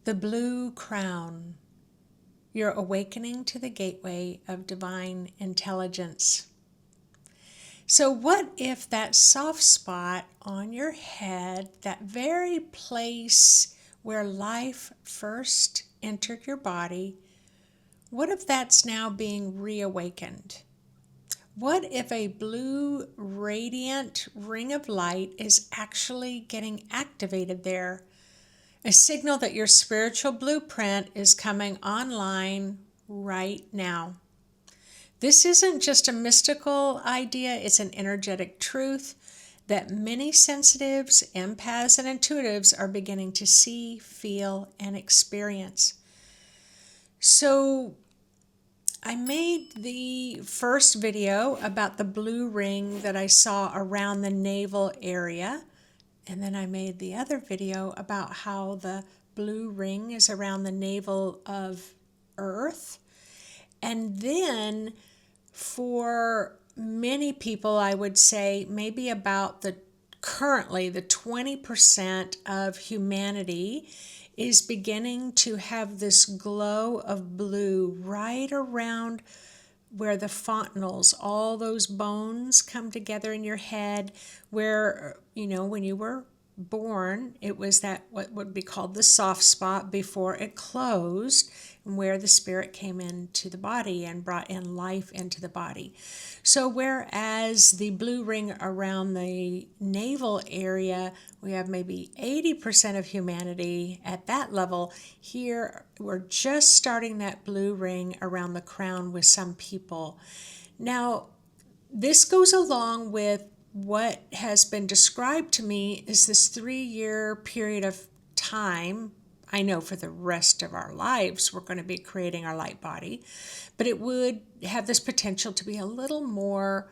The blue crown. You're awakening to the gateway of divine intelligence. So what if that soft spot on your head, that very place where life first entered your body, what if that's now being reawakened? What if a blue radiant ring of light is actually getting activated there? A signal that your spiritual blueprint is coming online right now. This isn't just a mystical idea, it's an energetic truth that many sensitives, empaths, and intuitives are beginning to see, feel, and experience. So I made the first video about the blue ring that I saw around the navel area. And then I made the other video about how the blue ring is around the navel of Earth. And then for many people, I would say maybe about currently the 20% of humanity is beginning to have this glow of blue right around where the fontanelles, all those bones come together in your head, where, when you were born, it was that what would be called the soft spot before it closed, and where the spirit came into the body and brought in life into the body. So whereas the blue ring around the navel area, we have maybe 80% of humanity at that level, here we're just starting that blue ring around the crown with some people. Now, this goes along with what has been described to me as this 3-year period of time. I know for the rest of our lives we're going to be creating our light body, but it would have this potential to be a little more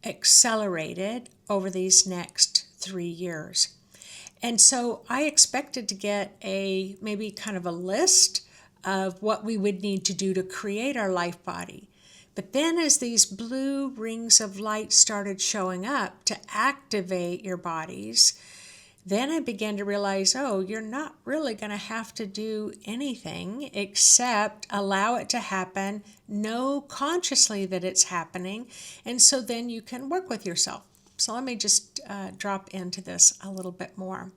accelerated over these next 3 years. And so I expected to get maybe kind of a list of what we would need to do to create our life body. But then as these blue rings of light started showing up to activate your bodies, then I began to realize, you're not really going to have to do anything except allow it to happen, know consciously that it's happening, and so then you can work with yourself. So let me just drop into this a little bit more.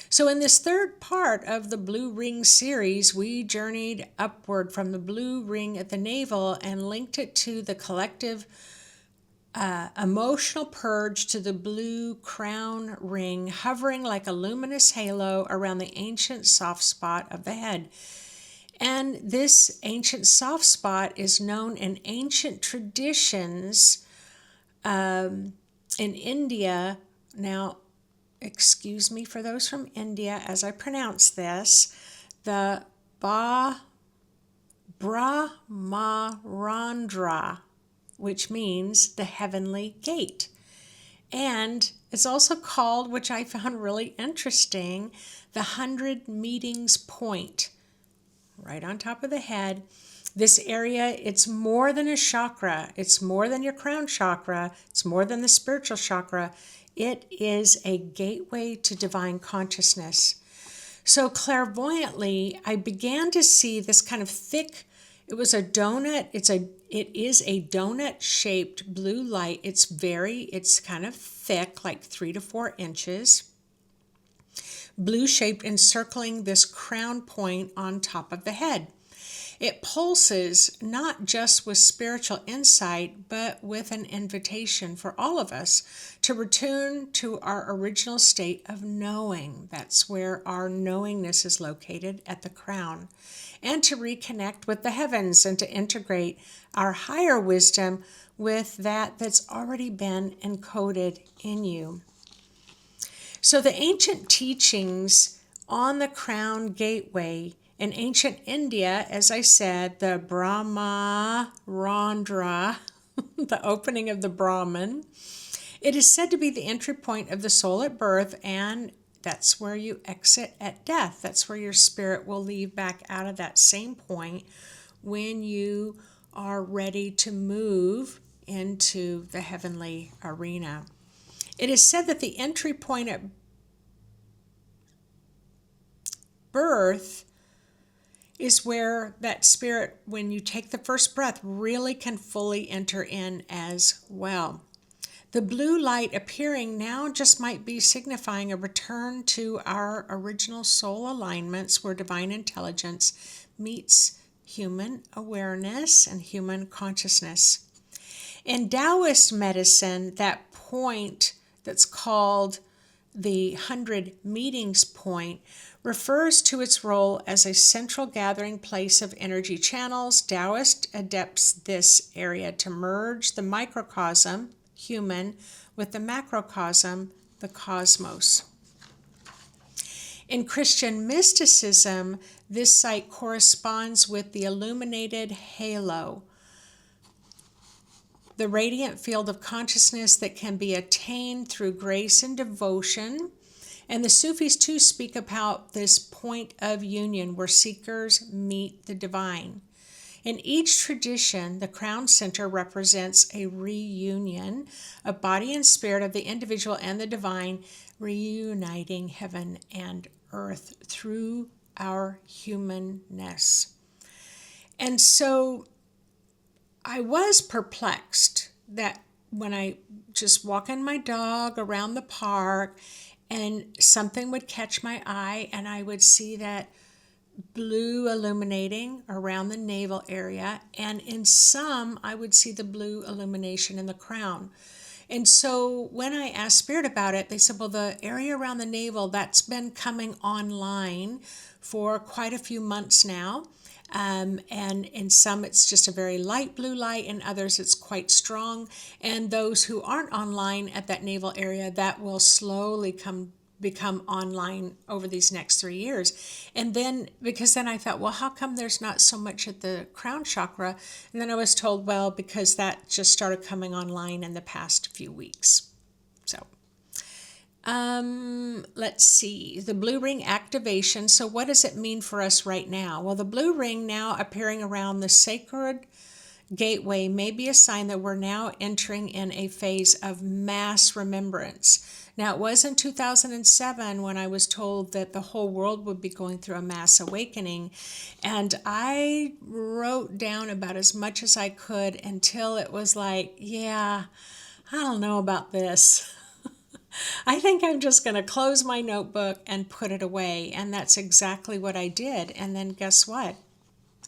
So in this third part of the Blue Ring series, we journeyed upward from the blue ring at the navel and linked it to the collective emotional purge to the blue crown ring, hovering like a luminous halo around the ancient soft spot of the head. And this ancient soft spot is known in ancient traditions in India. Now, excuse me for those from India as I pronounce this, the Brahma-randra, which means the heavenly gate. And it's also called, which I found really interesting, the 100 meetings point, right on top of the head. This area, it's more than a chakra. It's more than your crown chakra. It's more than the spiritual chakra. It is a gateway to divine consciousness. So clairvoyantly, I began to see this kind of thick, it was a donut, it is a donut-shaped blue light. It's kind of thick, like 3 to 4 inches, blue-shaped, encircling this crown point on top of the head. It pulses not just with spiritual insight, but with an invitation for all of us to return to our original state of knowing. That's where our knowingness is located, at the crown. And to reconnect with the heavens and to integrate our higher wisdom with that's already been encoded in you. So the ancient teachings on the crown gateway in ancient India, as I said, the Brahma-randra, the opening of the Brahman, it is said to be the entry point of the soul at birth, and that's where you exit at death. That's where your spirit will leave back out of that same point when you are ready to move into the heavenly arena. It is said that the entry point at birth is where that spirit, when you take the first breath, really can fully enter in as well. The blue light appearing now just might be signifying a return to our original soul alignments where divine intelligence meets human awareness and human consciousness. In Taoist medicine, that point that's called the 100 meetings point refers to its role as a central gathering place of energy channels. Taoist adapts this area to merge the microcosm, human, with the macrocosm, the cosmos. In Christian mysticism, this site corresponds with the illuminated halo, the radiant field of consciousness that can be attained through grace and devotion. And the Sufis too speak about this point of union where seekers meet the divine. In each tradition, the crown center represents a reunion of body and spirit of the individual and the divine, reuniting heaven and earth through our humanness. And so I was perplexed that when I just walking my dog around the park and something would catch my eye and I would see that blue illuminating around the navel area, and in some I would see the blue illumination in the crown. And so when I asked Spirit about it, they said, well, the area around the navel, that's been coming online for quite a few months now. And in some it's just a very light blue light, in others it's quite strong. And those who aren't online at that navel area, that will slowly become online over these next 3 years. And then, because then I thought, well, how come there's not so much at the crown chakra? And then I was told, well, because that just started coming online in the past few weeks. So let's see, the blue ring activation. So what does it mean for us right now? Well, the blue ring now appearing around the sacred gateway may be a sign that we're now entering in a phase of mass remembrance. Now, it was in 2007 when I was told that the whole world would be going through a mass awakening, and I wrote down about as much as I could until it was like, yeah, I don't know about this. I think I'm just going to close my notebook and put it away. And that's exactly what I did. And then guess what?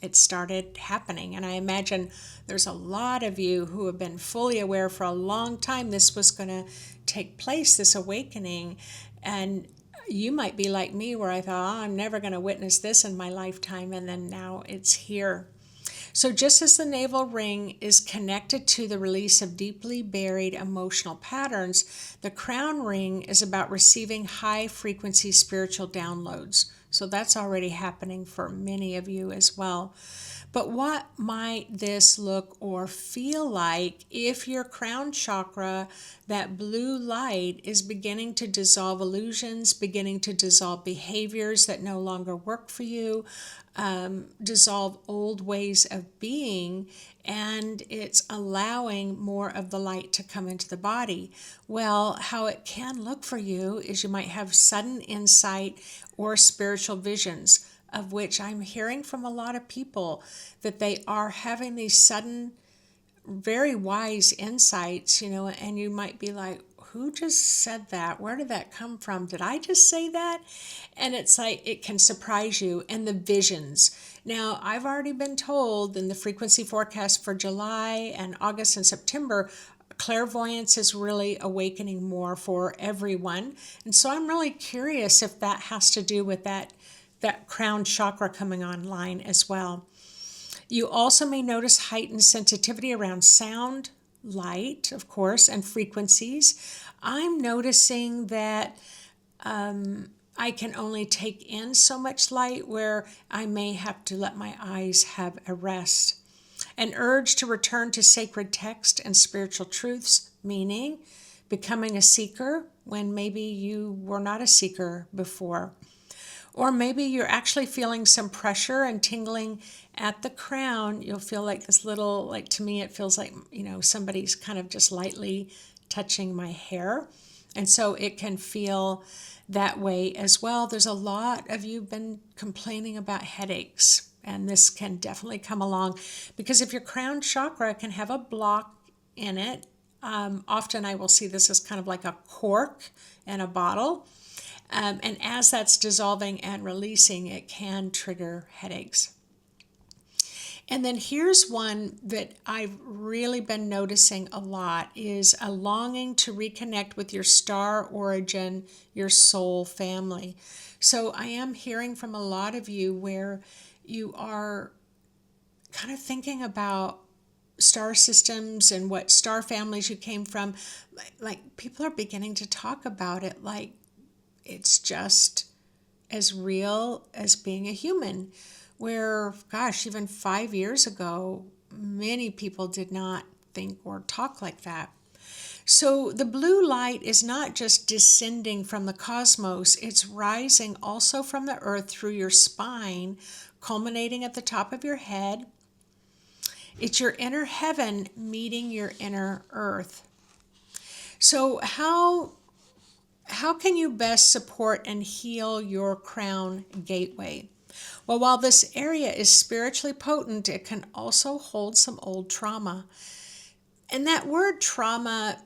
It started happening. And I imagine there's a lot of you who have been fully aware for a long time this was going to take place, this awakening. And you might be like me where I thought, oh, I'm never going to witness this in my lifetime. And then now it's here. So just as the navel ring is connected to the release of deeply buried emotional patterns, the crown ring is about receiving high-frequency spiritual downloads. So that's already happening for many of you as well. But what might this look or feel like if your crown chakra, that blue light, is beginning to dissolve illusions, beginning to dissolve behaviors that no longer work for you, dissolve old ways of being, and it's allowing more of the light to come into the body? Well, how it can look for you is you might have sudden insight or spiritual visions, of which I'm hearing from a lot of people that they are having these sudden, very wise insights, and you might be like, who just said that? Where did that come from? Did I just say that? And it's like, it can surprise you. And the visions. Now, I've already been told in the frequency forecast for July and August and September, clairvoyance is really awakening more for everyone. And so I'm really curious if that has to do with that crown chakra coming online as well. You also may notice heightened sensitivity around sound, light, of course, and frequencies. I'm noticing that I can only take in so much light where I may have to let my eyes have a rest. An urge to return to sacred text and spiritual truths, meaning becoming a seeker when maybe you were not a seeker before. Or maybe you're actually feeling some pressure and tingling at the crown. You'll feel like this little, like to me, it feels like, somebody's kind of just lightly touching my hair. And so it can feel that way as well. There's a lot of you been complaining about headaches. And this can definitely come along because if your crown chakra can have a block in it, often I will see this as kind of like a cork in a bottle. And as that's dissolving and releasing, it can trigger headaches. And then here's one that I've really been noticing a lot is a longing to reconnect with your star origin, your soul family. So I am hearing from a lot of you where you are kind of thinking about star systems and what star families you came from. Like people are beginning to talk about it like it's just as real as being a human. Where, gosh, even 5 years ago, many people did not think or talk like that. So the blue light is not just descending from the cosmos, it's rising also from the earth through your spine, culminating at the top of your head. It's your inner heaven meeting your inner earth. So how can you best support and heal your crown gateway? Well, while this area is spiritually potent, it can also hold some old trauma. And that word trauma,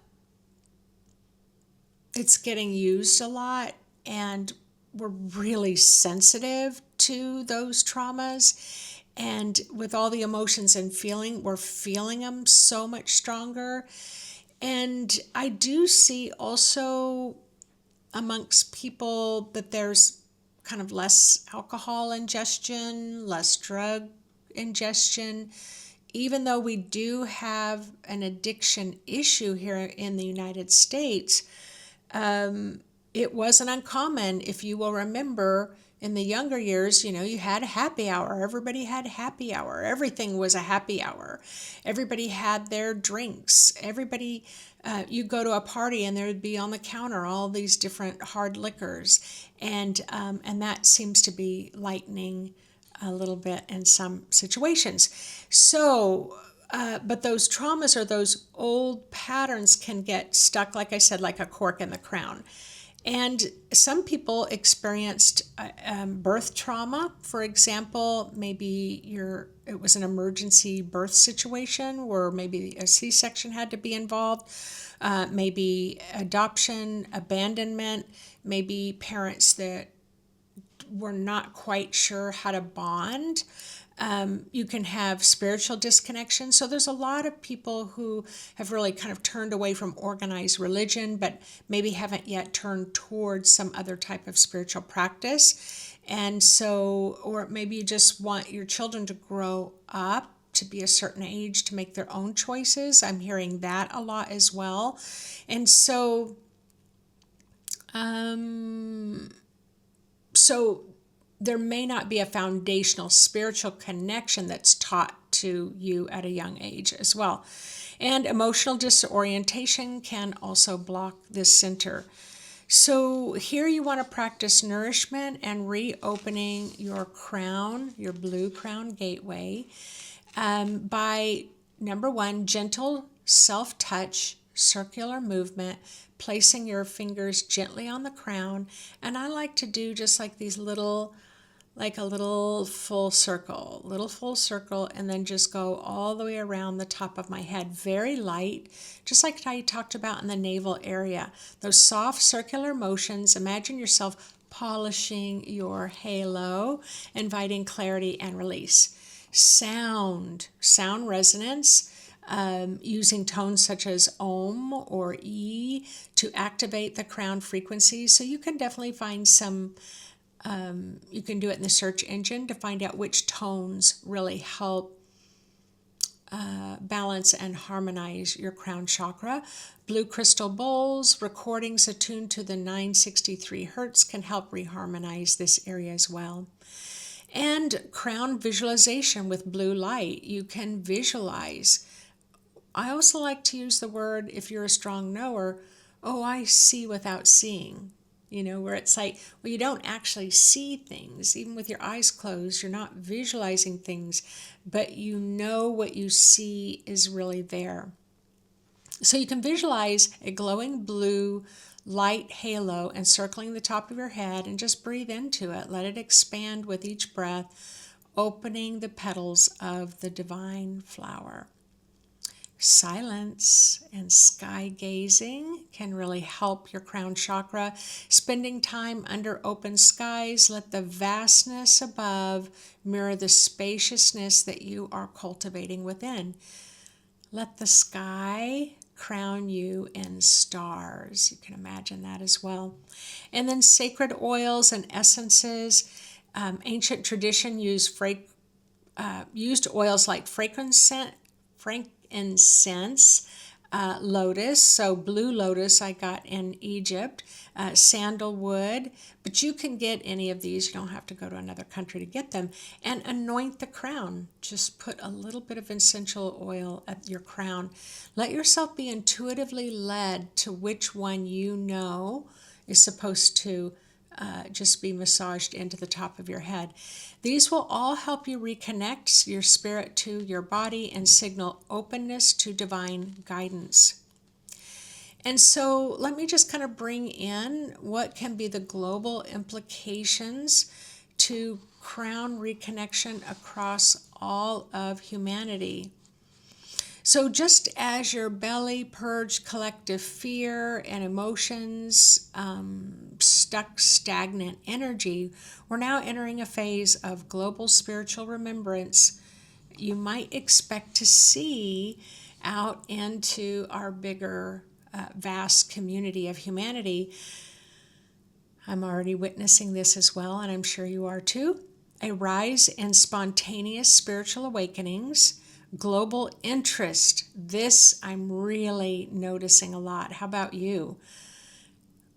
it's getting used a lot, and we're really sensitive to those traumas. And with all the emotions and feeling, we're feeling them so much stronger. And I do see also amongst people that there's kind of less alcohol ingestion, less drug ingestion, even though we do have an addiction issue here in the United States. It wasn't uncommon, if you will remember, in the younger years, you had a happy hour. Everybody had happy hour. Everything was a happy hour. Everybody had their drinks. Everybody, you go to a party and there would be on the counter all these different hard liquors. And that seems to be lightening a little bit in some situations. So, but those traumas or those old patterns can get stuck, like I said, like a cork in the crown. And some people experienced birth trauma. For example, maybe it was an emergency birth situation where maybe a C-section had to be involved, maybe adoption, abandonment, maybe parents that were not quite sure how to bond. You can have spiritual disconnection. So there's a lot of people who have really kind of turned away from organized religion, but maybe haven't yet turned towards some other type of spiritual practice. And so, or maybe you just want your children to grow up to be a certain age to make their own choices. I'm hearing that a lot as well. And so, there may not be a foundational spiritual connection that's taught to you at a young age as well. And emotional disorientation can also block this center. So here you want to practice nourishment and reopening your crown, your blue crown gateway, by, number one, gentle self-touch, circular movement, placing your fingers gently on the crown. And I like to do just like these little, like a little full circle, and then just go all the way around the top of my head, very light, just like I talked about in the navel area. Those soft circular motions, imagine yourself polishing your halo, inviting clarity and release. Sound resonance, using tones such as Om or E to activate the crown frequency. So you can definitely find some, you can do it in the search engine to find out which tones really help balance and harmonize your crown chakra. Blue crystal bowls, recordings attuned to the 963 hertz can help reharmonize this area as well. And crown visualization with blue light. You can visualize. I also like to use the word, if you're a strong knower, oh, I see without seeing. Where it's like, well, you don't actually see things. Even with your eyes closed, you're not visualizing things, but you know what you see is really there. So you can visualize a glowing blue light halo encircling the top of your head and just breathe into it. Let it expand with each breath. opening the petals of the divine flower. Silence and sky gazing can really help your crown chakra. Spending time under open skies, let the vastness above mirror the spaciousness that you are cultivating within. Let the sky crown you in stars. You can imagine that as well. And then sacred oils and essences. Ancient tradition used oils like frankincense, lotus, so blue lotus I got in Egypt, sandalwood, but you can get any of these. You don't have to go to another country to get them. And anoint the crown. Just put a little bit of essential oil at your crown. Let yourself be intuitively led to which one you know is supposed to just be massaged into the top of your head. These will all help you reconnect your spirit to your body and signal openness to divine guidance. And so let me just kind of bring in what can be the global implications to crown reconnection across all of humanity. So just as your belly purged collective fear and emotions, stuck stagnant energy, we're now entering a phase of global spiritual remembrance. You might expect to see out into our bigger, vast community of humanity. I'm already witnessing this as well, and I'm sure you are too. A rise in spontaneous spiritual awakenings. Global interest. This I'm really noticing a lot. How about you?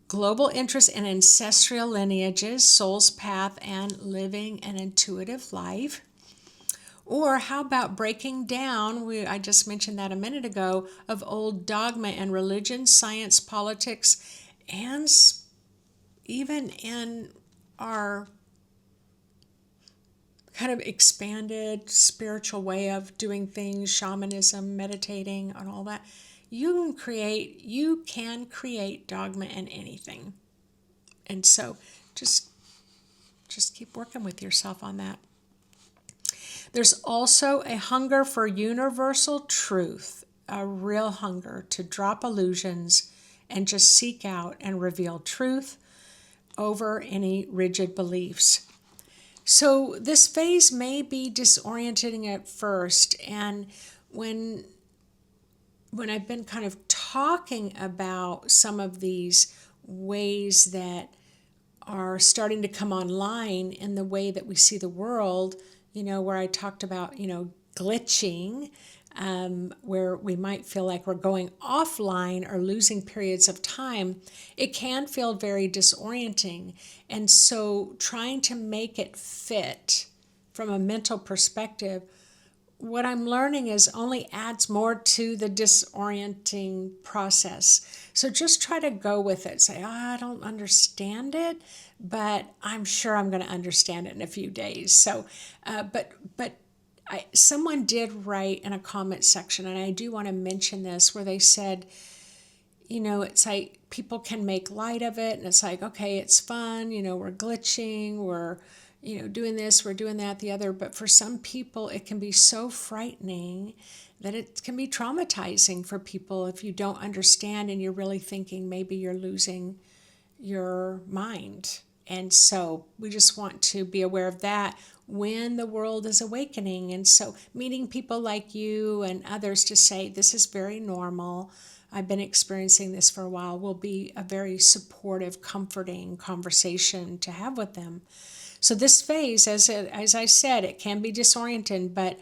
Global interest in ancestral lineages, soul's path, and living an intuitive life. Or how about breaking down, I just mentioned that a minute ago, of old dogma and religion, science, politics, and even in our kind of expanded spiritual way of doing things, shamanism, meditating, and all that. You can create dogma in anything. And so just keep working with yourself on that. There's also a hunger for universal truth, a real hunger to drop illusions and just seek out and reveal truth over any rigid beliefs. So this phase may be disorienting at first, and when I've been kind of talking about some of these ways that are starting to come online in the way that we see the world, where I talked about, glitching, where we might feel like we're going offline or losing periods of time, it can feel very disorienting. And so trying to make it fit from a mental perspective, what I'm learning is only adds more to the disorienting process. So just try to go with it. Say, I don't understand it, but I'm sure I'm going to understand it in a few days. So, someone did write in a comment section, and I do want to mention this, where they said, it's like people can make light of it, and it's like, okay, it's fun, we're glitching, we're, doing this, we're doing that, the other. But for some people, it can be so frightening that it can be traumatizing for people if you don't understand and you're really thinking maybe you're losing your mind. And so we just want to be aware of that when the world is awakening. And so meeting people like you and others to say, this is very normal, I've been experiencing this for a while, will be a very supportive, comforting conversation to have with them. So this phase, as I said, it can be disorienting, but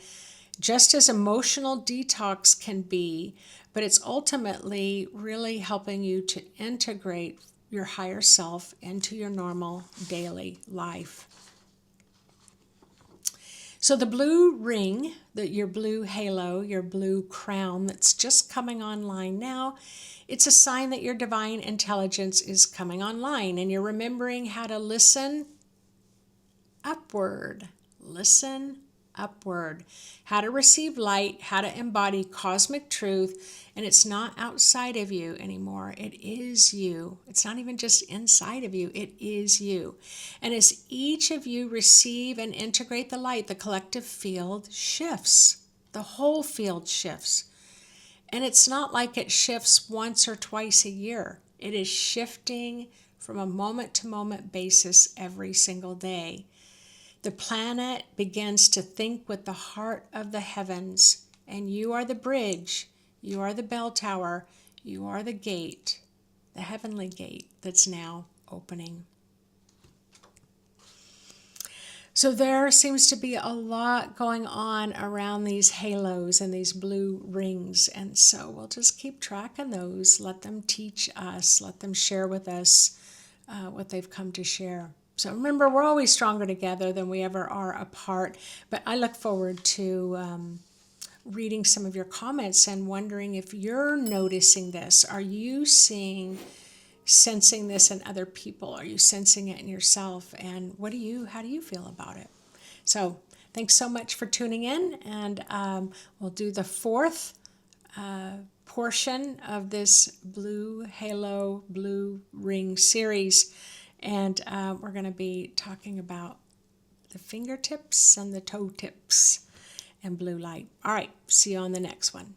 just as emotional detox can be, but it's ultimately really helping you to integrate your higher self into your normal daily life. So the blue ring, your blue halo, your blue crown that's just coming online now, it's a sign that your divine intelligence is coming online and you're remembering how to listen upward. Listen upward, how to receive light, how to embody cosmic truth. And it's not outside of you anymore. It is you. It's not even just inside of you. It is you. And as each of you receive and integrate the light, the collective field shifts. The whole field shifts. And it's not like it shifts once or twice a year. It is shifting from a moment-to-moment basis every single day. The planet begins to think with the heart of the heavens, and you are the bridge, you are the bell tower, you are the gate, the heavenly gate that's now opening. So there seems to be a lot going on around these halos and these blue rings. And so we'll just keep tracking those, let them teach us, let them share with us what they've come to share. So remember, we're always stronger together than we ever are apart. But I look forward to reading some of your comments and wondering if you're noticing this. Are you sensing this in other people? Are you sensing it in yourself? And how do you feel about it? So thanks so much for tuning in, and we'll do the fourth portion of this blue halo, blue ring series, and we're going to be talking about the fingertips and the toe tips and blue light. All right, see you on the next one.